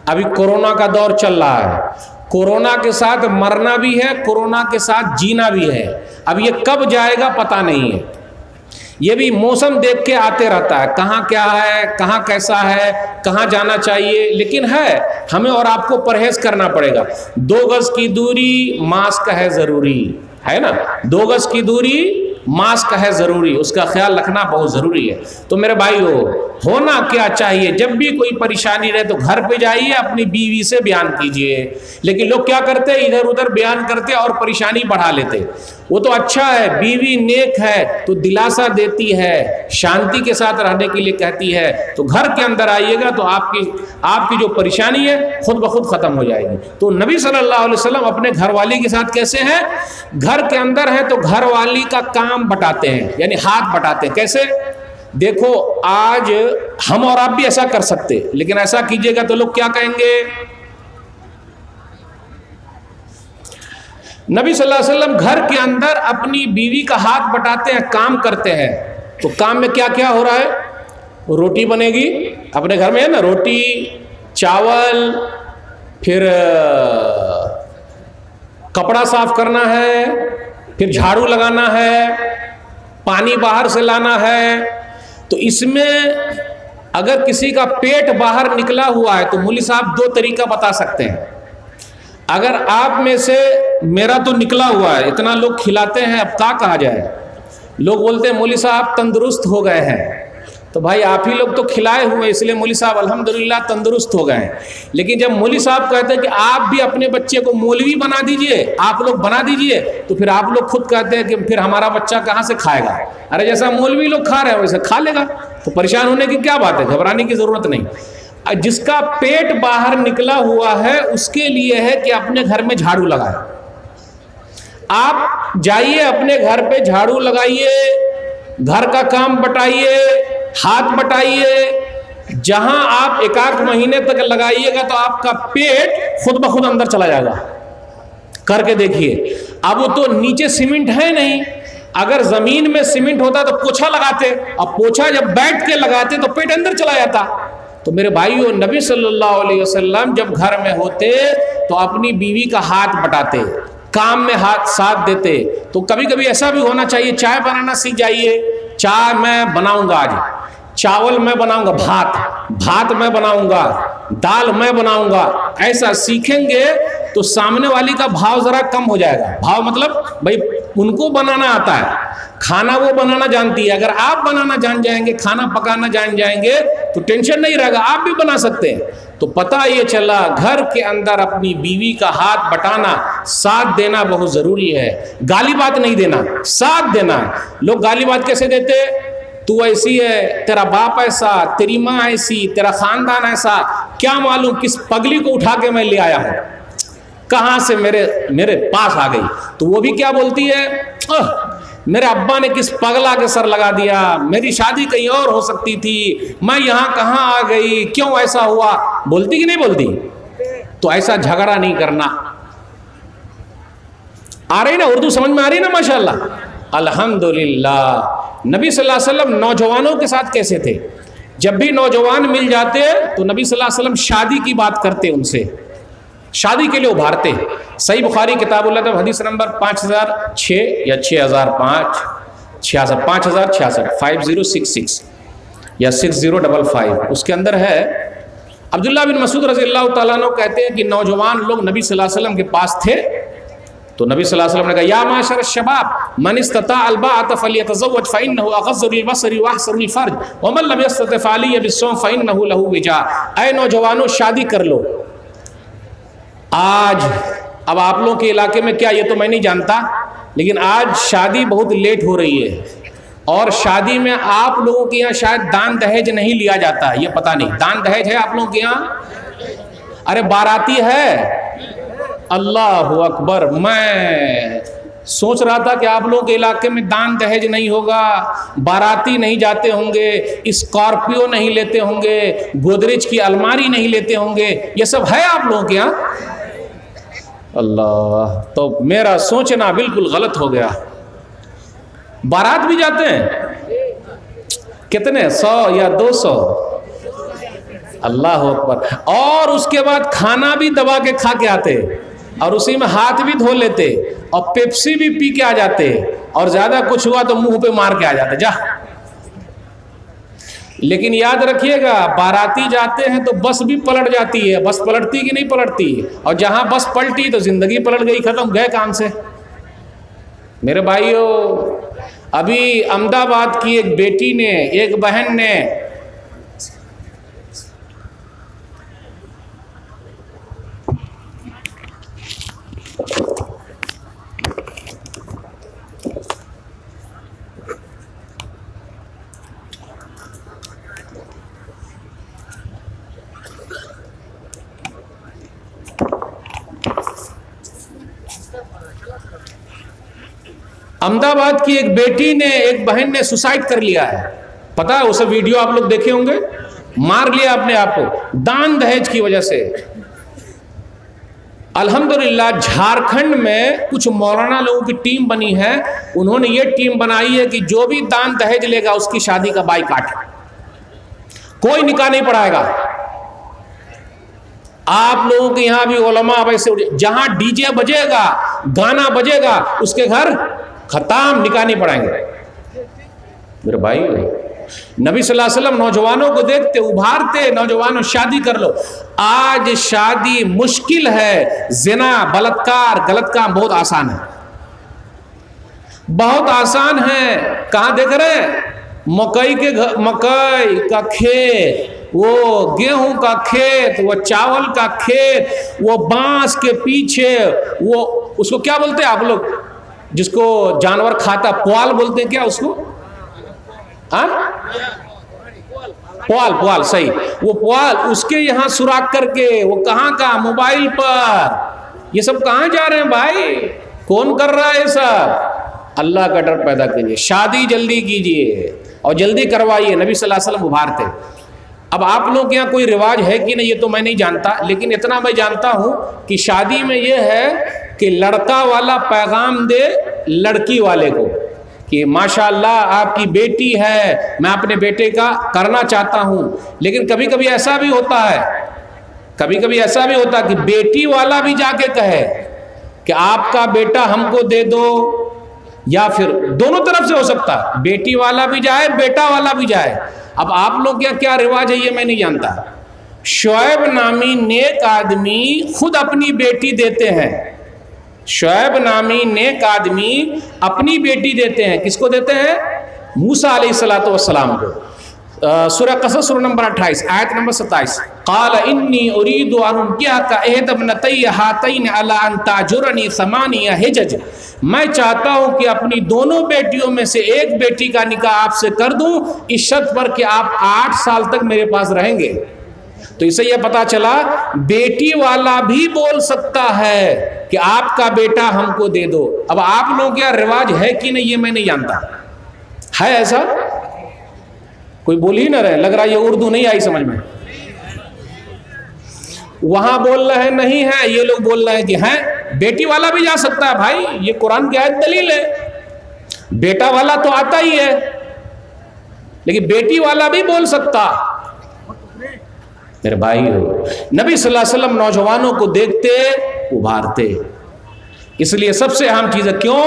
अभी कोरोना का दौर चल रहा है, कोरोना के साथ मरना भी है, कोरोना के साथ जीना भी है। अब ये कब जाएगा पता नहीं है। ये भी मौसम देख के आते रहता है, कहाँ क्या है, कहाँ कैसा है, कहाँ जाना चाहिए। लेकिन है, हमें और आपको परहेज करना पड़ेगा। 2 गज की दूरी, मास्क है ज़रूरी, है ना। 2 गज की दूरी, मास्क है ज़रूरी, उसका ख्याल रखना बहुत ज़रूरी है। तो मेरे भाइयों, होना क्या चाहिए, जब भी कोई परेशानी रहे तो घर पे जाइए, अपनी बीवी से बयान कीजिए। लेकिन लोग क्या करते हैं, इधर उधर बयान करते और परेशानी बढ़ा लेते। वो तो अच्छा है, बीवी नेक है तो दिलासा देती है, शांति के साथ रहने के लिए कहती है, तो घर के अंदर आइएगा तो आपकी जो परेशानी है खुद ब खुद ख़त्म हो जाएगी। तो नबी सल्लल्लाहु अलैहि वसल्लम अपने घरवाली के साथ कैसे हैं, घर के अंदर है तो घरवाली का काम बटाते हैं, यानी हाथ बटाते हैं। कैसे? देखो, आज हम और आप भी ऐसा कर सकते, लेकिन ऐसा कीजिएगा तो लोग क्या कहेंगे। नबी सल्लल्लाहु अलैहि वसल्लम घर के अंदर अपनी बीवी का हाथ बटाते हैं, काम करते हैं। तो काम में क्या क्या हो रहा है, रोटी बनेगी, अपने घर में है ना, रोटी, चावल, फिर कपड़ा साफ करना है, फिर झाड़ू लगाना है, पानी बाहर से लाना है। तो इसमें अगर किसी का पेट बाहर निकला हुआ है तो मौलवी साहब 2 तरीका बता सकते हैं। अगर आप में से, मेरा तो निकला हुआ है, इतना लोग खिलाते हैं, अब क्या कहा जाए। लोग बोलते हैं मौलवी साहब तंदुरुस्त हो गए हैं, तो भाई आप ही लोग तो खिलाए हुए, इसलिए मौलवी साहब अल्हम्दुलिल्लाह तंदुरुस्त हो गए हैं। लेकिन जब मौलवी साहब कहते हैं कि आप भी अपने बच्चे को मौलवी बना दीजिए, आप लोग बना दीजिए, तो फिर आप लोग खुद कहते हैं कि फिर हमारा बच्चा कहाँ से खाएगा। अरे जैसा मौलवी लोग खा रहे हैं वैसे खा लेगा, तो परेशान होने की क्या बात है, घबराने की ज़रूरत नहीं। जिसका पेट बाहर निकला हुआ है उसके लिए है कि अपने घर में झाड़ू लगाए। आप जाइए अपने घर पे, झाड़ू लगाइए, घर का काम बटाइए, हाथ बटाइए। जहां आप 1-8 महीने तक लगाइएगा तो आपका पेट खुद ब खुद अंदर चला जाएगा। करके देखिए। अब वो तो नीचे सीमेंट है नहीं, अगर जमीन में सीमेंट होता तो पोछा लगाते, अब पोछा जब बैठ के लगाते तो पेट अंदर चला जाता। तो मेरे भाइयों, नबी सल्लल्लाहु अलैहि वसल्लम जब घर में होते तो अपनी बीवी का हाथ बटाते, काम में हाथ साथ देते। तो कभी कभी ऐसा भी होना चाहिए, चाय बनाना सीख जाइए। चाय मैं बनाऊंगा आज, चावल मैं बनाऊंगा, भात मैं बनाऊंगा, दाल मैं बनाऊंगा। ऐसा सीखेंगे तो सामने वाली का भाव जरा कम हो जाएगा। भाव मतलब भाई उनको बनाना आता है, खाना वो बनाना जानती है। अगर आप बनाना जान जाएंगे, खाना पकाना जान जाएंगे तो टेंशन नहीं रहेगा, आप भी बना सकते हैं। तो पता ये चला, घर के अंदर अपनी बीवी का हाथ बटाना, साथ देना बहुत जरूरी है। गाली बात नहीं देना, साथ देना। लोग गाली बात कैसे देते, तू ऐसी है, तेरा बाप ऐसा, तेरी माँ ऐसी, तेरा खानदान ऐसा, क्या मालूम किस पगली को उठा के मैं ले आया हूं, कहां से मेरे पास आ गई। तो वो भी क्या बोलती है, मेरे अब्बा ने किस पगला के सर लगा दिया, मेरी शादी कहीं और हो सकती थी, मैं यहाँ कहाँ आ गई, क्यों ऐसा हुआ। बोलती कि नहीं बोलती। तो ऐसा झगड़ा नहीं करना। आ रही ना उर्दू, समझ में आ रही ना, माशाल्लाह, अल्हम्दुलिल्लाह। नबी सल्लल्लाहु अलैहि वसल्लम नौजवानों के साथ कैसे थे, जब भी नौजवान मिल जाते तो नबी सल्लल्लाहु अलैहि वसल्लम शादी की बात करते, उनसे शादी के लिए उभारते। सही बुखारी किताबुल अदब हदीस नंबर 5006 या 6005 5066 5066 या 6055, उसके अंदर है। अब्दुल्लाह बिन मसूद रज़ियल्लाहु ताला अन्हु कहते हैं कि नौजवान लोग नबी सल्लल्लाहु अलैहि वसल्लम के पास थे। तो नबी सल्लल्लाहु अलैहि वसल्लम ने कहा, या माशर शबाब मन इस्तता अल बाअत फलियतज़व्वज फइन्नहु अग़ज़्ज़ु लिलबसरि व अहसनु लिलफ़र्ज व मन लम यस्तति फ़अलैहि बिस्सौम फइन्नहु लहू विजा। ऐ नौजवानों, शादी कर लो। आज अब आप लोगों के इलाके में क्या, ये तो मैं नहीं जानता, लेकिन आज शादी बहुत लेट हो रही है। और शादी में आप लोगों के यहाँ शायद दान दहेज नहीं लिया जाता है, ये पता नहीं। दान दहेज है आप लोगों के यहाँ? अरे बाराती है, अल्लाह अकबर। मैं सोच रहा था कि आप लोगों के इलाके में दान दहेज नहीं होगा, बाराती नहीं जाते होंगे, स्कॉर्पियो नहीं लेते होंगे, गोदरेज की अलमारी नहीं लेते होंगे, ये सब है आप लोगों के यहाँ? अल्लाह, तो मेरा सोचना बिल्कुल गलत हो गया। बारात भी जाते हैं, कितने 100 या 200? अल्लाह अकबर। और उसके बाद खाना भी दबा के खा के आते और उसी में हाथ भी धो लेते और पेप्सी भी पी के आ जाते और ज्यादा कुछ हुआ तो मुंह पे मार के आ जाते जा। लेकिन याद रखिएगा, बाराती जाते हैं तो बस भी पलट जाती है। बस पलटती कि नहीं पलटती? और जहां बस पलटी तो जिंदगी पलट गई, खत्म, गए काम से। मेरे भाइयों, अभी अहमदाबाद की एक बेटी ने, एक बहन ने अहमदाबाद की एक बेटी ने, एक बहन ने सुसाइड कर लिया है। पता है, उसे वीडियो आप लोग देखे होंगे। मार लिया अपने आप को दान दहेज की वजह से। अल्हम्दुलिल्लाह झारखंड में कुछ मौलाना लोगों की टीम बनी है। उन्होंने ये टीम बनाई है कि जो भी दान दहेज लेगा उसकी शादी का बाइकाट, कोई निकाह नहीं पढ़ाएगा। आप लोगों के यहां भी उलमा वैसे, जहां डीजे बजेगा, गाना बजेगा, उसके घर खत्म, निकाह नहीं पढ़ाएंगे। मेरे भाई, नबी सल्लल्लाहु अलैहि वसल्लम नौजवानों को देखते, उभारते, नौजवानों शादी कर लो। आज शादी मुश्किल है। जिना, बलात्कार, गलत काम बहुत आसान है, बहुत आसान है। कहां देख रहे हैं? मकई का खेत, वो गेहूं का खेत, वो चावल का खेत, वो बांस के पीछे, वो उसको क्या बोलते हैं आप लोग जिसको जानवर खाता? पुआल बोलते हैं क्या उसको? पुआल, पुआल, सही। वो पुआल, उसके यहाँ सुराख करके, वो कहाँ का? मोबाइल पर। ये सब कहाँ जा रहे हैं भाई? कौन कर रहा है ये सब? अल्लाह का डर पैदा कीजिए, शादी जल्दी कीजिए और जल्दी करवाइए। नबी सल्लल्लाहु अलैहि वसल्लम उभारते। अब आप लोग के यहाँ कोई रिवाज है कि नहीं ये तो मैं नहीं जानता, लेकिन इतना मैं जानता हूं कि शादी में ये है कि लड़का वाला पैगाम दे लड़की वाले को कि माशाअल्लाह आपकी बेटी है, मैं अपने बेटे का करना चाहता हूं। लेकिन कभी कभी ऐसा भी होता है, कभी कभी ऐसा भी होता है कि बेटी वाला भी जाके कहे कि आपका बेटा हमको दे दो, या फिर दोनों तरफ से हो सकता है, बेटी वाला भी जाए, बेटा वाला भी जाए। अब आप लोग क्या क्या रिवाज है ये मैं नहीं जानता। शुएब नामी नेक आदमी खुद अपनी बेटी देते हैं। शुएब नामी नेक आदमी अपनी बेटी देते हैं। किसको देते हैं? मूसा अलैहिस्सलातु वस्सलाम को। सूरह कसस सूरह नंबर 28 आयत नंबर 27, क़ाल इन्नी उरीदु अन उनकिहका इहदा इब्नतैया हातैन अला अन ताजुरनी समानिया हिजज। मैं चाहता हूं कि अपनी दोनों बेटियों में से एक बेटी का निकाह आपसे कर दूं, इस शर्त पर कि आप 8 साल तक मेरे पास रहेंगे। तो इससे यह पता चला बेटी वाला भी बोल सकता है कि आपका बेटा हमको दे दो। अब आप लोगों क्या रिवाज है कि नहीं ये मैं नहीं जानता, है ऐसा? कोई बोल ही ना रहे, लग रहा है ये उर्दू नहीं आई समझ में। वहां बोल रहे हैं नहीं है, ये लोग बोल रहे हैं कि है। बेटी वाला भी जा सकता है भाई, ये कुरान की आयत दलील है। बेटा वाला तो आता ही है, लेकिन बेटी वाला भी बोल सकता। मेरे भाई, नबी सल्लल्लाहु अलैहि वसल्लम नौजवानों को देखते, उभारते। इसलिए सबसे अहम चीज है, क्यों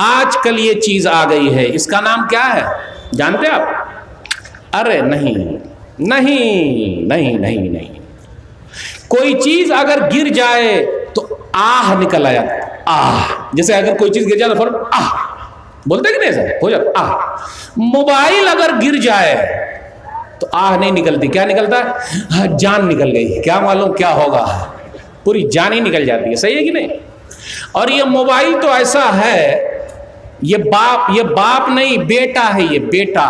आजकल ये चीज आ गई है, इसका नाम क्या है जानते आप? अरे नहीं नहीं नहीं नहीं नहीं, कोई चीज अगर गिर जाए तो आह निकल आया, आह। जैसे अगर कोई चीज गिर जाए तो फौरन आह बोलते कि नहीं, सर हो जाता आह। मोबाइल अगर गिर जाए तो आह नहीं निकलती, क्या निकलता है? जान निकल गई, क्या मालूम क्या होगा, पूरी जान ही निकल जाती है। सही है कि नहीं? और ये मोबाइल तो ऐसा है, ये बाप नहीं बेटा है, ये बेटा।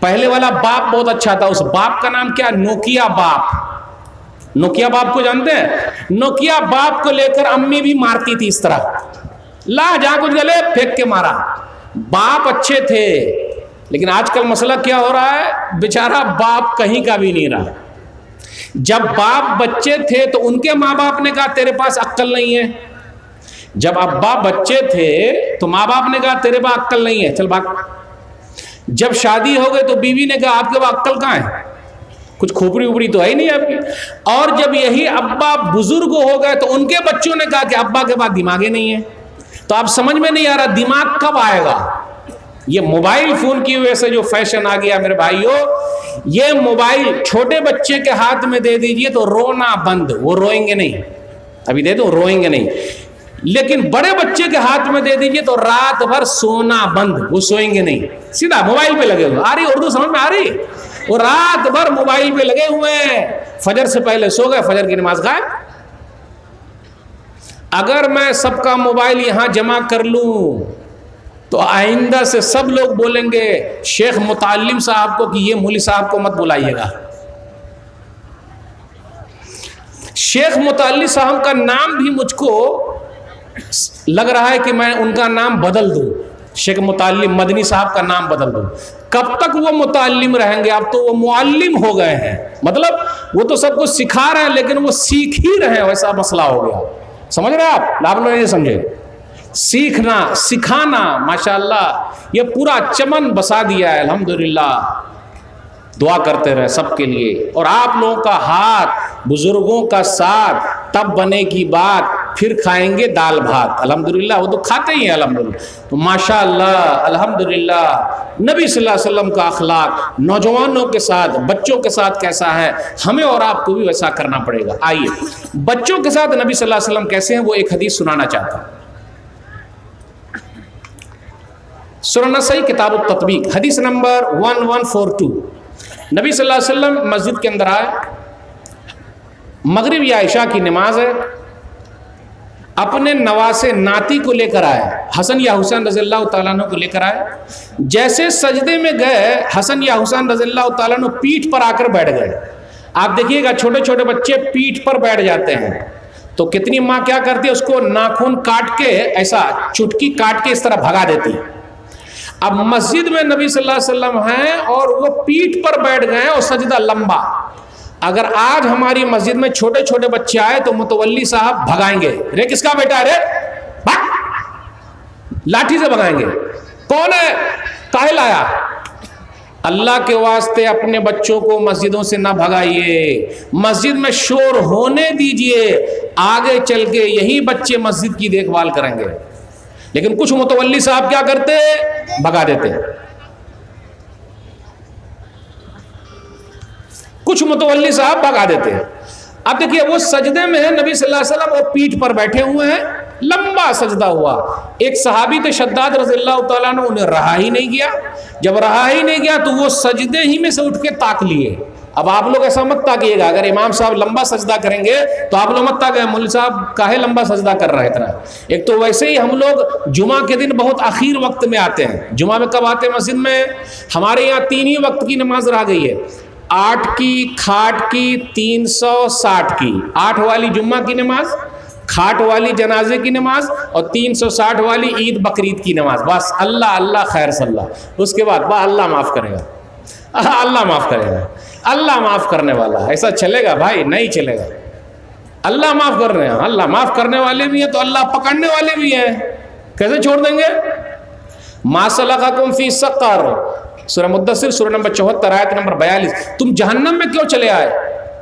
पहले वाला बाप बहुत अच्छा था, उस बाप का नाम क्या? नोकिया बाप। नोकिया बाप को जानते हैं? नोकिया बाप को लेकर अम्मी भी मारती थी इस तरह, ला जहां कुछ गले फेंक के मारा। बाप अच्छे थे, लेकिन आजकल मसला क्या हो रहा है, बेचारा बाप कहीं का भी नहीं रहा। जब बाप बच्चे थे तो उनके माँ बाप ने कहा तेरे पास अक्ल नहीं है। जब अब्बा बच्चे थे तो माँ बाप ने कहा तेरे पास अक्ल नहीं है, चल भाग। जब शादी हो गई तो बीवी ने कहा आपके पास अक्ल कहाँ है, कुछ खोपड़ी उपड़ी तो है ही नहीं आपकी। और जब यही अब्बा बुजुर्ग हो गए तो उनके बच्चों ने कहा कि अब्बा के पास दिमाग ही नहीं है। तो आप समझ में नहीं आ रहा दिमाग कब आएगा। ये मोबाइल फोन की वजह से जो फैशन आ गया मेरे भाइयों, ये मोबाइल छोटे बच्चे के हाथ में दे दीजिए तो रोना बंद, वो रोएंगे नहीं, अभी दे दो रोएंगे नहीं। लेकिन बड़े बच्चे के हाथ में दे दीजिए तो रात भर सोना बंद, वो सोएंगे नहीं, सीधा मोबाइल पे लगे हुए। आ रही उर्दू समझ में आ रही? वो रात भर मोबाइल पे लगे हुए हैं, फजर से पहले सो गए, फजर की नमाज खाए। अगर मैं सबका मोबाइल यहां जमा कर लूं तो आइंदा से सब लोग बोलेंगे शेख मुतालिम साहब को कि ये मौलवी साहब को मत बुलाइएगा। शेख मुतालिम साहब का नाम भी मुझको लग रहा है कि मैं उनका नाम बदल दूं, शेख मुतालिम मदनी साहब का नाम बदल दूं। कब तक वो मुतालिम रहेंगे? अब तो वो मुअल्लिम हो गए हैं, मतलब वो तो सबको सिखा रहे हैं लेकिन वो सीख ही रहे हैं, वैसा मसला हो गया। समझ रहे हैं आप लोग? नहीं समझे? सीखना सिखाना माशाअल्लाह ये पूरा चमन बसा दिया है। अल्हम्दुलिल्लाह, दुआ करते रहे सबके लिए। और आप लोगों का हाथ, बुजुर्गों का साथ तब बनेगी बात, फिर खाएंगे दाल भात। अल्हम्दुलिल्लाह, वो तो खाते ही हैं अल्हम्दुलिल्लाह। तो माशाअल्लाह अल्हम्दुलिल्लाह नबी सल्लल्लाहु अलैहि वसल्लम का अखलाक नौजवानों के साथ, बच्चों के साथ कैसा है, हमें और आपको भी वैसा करना पड़ेगा। आइए बच्चों के साथ नबी सल्लल्लाहु अलैहि वसल्लम कैसे हैं वो एक हदीस सुनाना चाहता हूँ। सुनन नसई किताब तत्बीक हदीस नंबर 1142। नबी सल्लल्लाहु अलैहि वसल्लम मस्जिद के अंदर आए, मगरिब या इशा की नमाज है, अपने नवासे नाती को लेकर आए, हसन या हुसैन रज़ियल्लाहु ताला अन्हु को लेकर आए। जैसे सजदे में गए, हसन या हुसैन रज़ियल्लाहु ताला अन्हु पीठ पर आकर बैठ गए। आप देखिएगा छोटे छोटे बच्चे पीठ पर बैठ जाते हैं तो कितनी माँ क्या करती है, उसको नाखून काट के ऐसा चुटकी काट के इस तरह भगा देती है। अब मस्जिद में नबी सल्लल्लाहु अलैहि वसल्लम हैं और वो पीठ पर बैठ गए और सजदा लंबा। अगर आज हमारी मस्जिद में छोटे छोटे बच्चे आए तो मुतवल्ली साहब भगाएंगे, रे किसका बेटा है रे, लाठी से भगाएंगे। कौन है, काहे लाया? अल्लाह के वास्ते अपने बच्चों को मस्जिदों से ना भगाइए, मस्जिद में शोर होने दीजिए, आगे चल के यही बच्चे मस्जिद की देखभाल करेंगे। लेकिन कुछ मुतवल्ली साहब क्या करते, भगा देते। कुछ मुतवल्ली साहब भगा देते हैं। अब देखिए वो सजदे में है, नबी सल्लल्लाहु अलैहि वसल्लम वो पीठ पर बैठे हुए हैं, लंबा सजदा हुआ। एक सहाबी थे शद्दाद रज़ियल्लाहु ताला अन्हु, उन्हें रहा ही नहीं गया। जब रहा ही नहीं गया तो वो सजदे ही में से उठ के ताक लिए। अब आप लोग ऐसा मत ताकिएगा, अगर इमाम साहब लंबा सजदा करेंगे तो आप लोग मत ताकिए मौलवी साहब काहे लंबा सजदा कर रहे हैं इतना। एक तो वैसे ही हम लोग जुमा के दिन बहुत आखिर वक्त में आते हैं। जुमा में कब आते हैं मस्जिद में? हमारे यहाँ 3 ही वक्त की नमाज रह गई है, 8 की, खाट की, 360 की। 8 वाली जुम्मा की नमाज, खाट वाली जनाजे की नमाज और 360 वाली ईद बकरीद की नमाज। बस अल्लाह अल्लाह खैर सल्लाह। उसके बाद अल्लाह माफ़ करेगा, अल्लाह माफ़ करेगा, अल्लाह माफ़ करने वाला। ऐसा चलेगा भाई? नहीं चलेगा। अल्लाह माफ़ कर रहे हैं, अल्लाह माफ़ करने वाले भी हैं तो अल्लाह पकड़ने वाले भी हैं। कैसे छोड़ देंगे? मा सलकाकुम फी सक़र, सूरह मुद्दस्सिर सूरह नंबर 74 आयत नंबर 42। तुम जहन्नम में क्यों चले आए?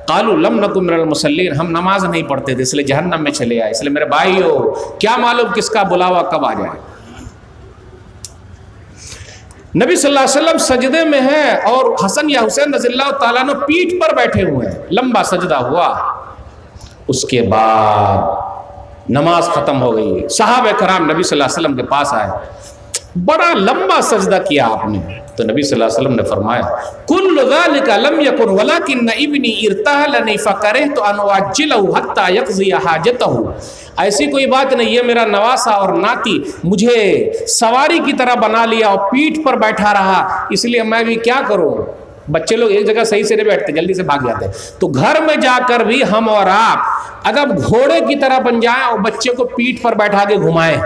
कालू लम नकु मिनल मुसल्लीन, हम नमाज नहीं पढ़ते थे इसलिए जहन्नम में चले आए। इसलिए मेरे भाइयों क्या मालूम किसका बुलावा कब आ जाए। नबी सल्लल्लाहु अलैहि वसल्लम सजदे में है और हसन या हुसैन रज़ियल्लाहु ताला अन्हु पीठ पर बैठे हुए हैं, लंबा सजदा हुआ। उसके बाद नमाज खत्म हो गई। सहाबे कराम नबी सल्लल्लाहु अलैहि वसल्लम के पास आए, बड़ा लंबा सजदा किया आपने। तो नबी सल्लल्लाहु अलैहि वसल्लम ने फरमाया, कुल्लु ज़ालिका लम यकुन वलाकिन इब्नी इर्तहलनी फकरहतु अन उअज्जिलहु हत्ता यक़ज़ी हाजतहु। ऐसी कोई बात नहीं, ये मेरा नवासा और नाती मुझे सवारी की तरह बना लिया और पीठ पर बैठा रहा, इसलिए मैं भी क्या करूं। बच्चे लोग एक जगह सही से नहीं बैठते, जल्दी से भाग जाते। तो घर में जाकर भी हम और आप अगर घोड़े की तरह बन जाएं और बच्चे को पीठ पर बैठा के घुमाएं,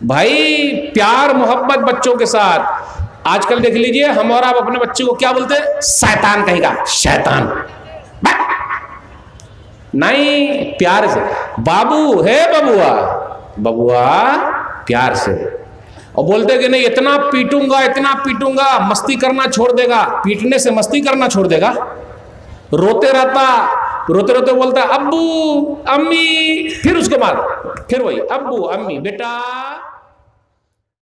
भाई प्यार मोहब्बत बच्चों के साथ। आजकल देख लीजिए हम और आप अपने बच्चे को क्या बोलते हैं? शैतान कहेगा, शैतान। नहीं, प्यार से बाबू है, बबुआ, बबुआ, प्यार से। और बोलते कि नहीं इतना पीटूंगा मस्ती करना छोड़ देगा। पीटने से मस्ती करना छोड़ देगा? रोते रोते बोलता अब्बू अम्मी, फिर उसके बाद फिर वही अब्बू अम्मी बेटा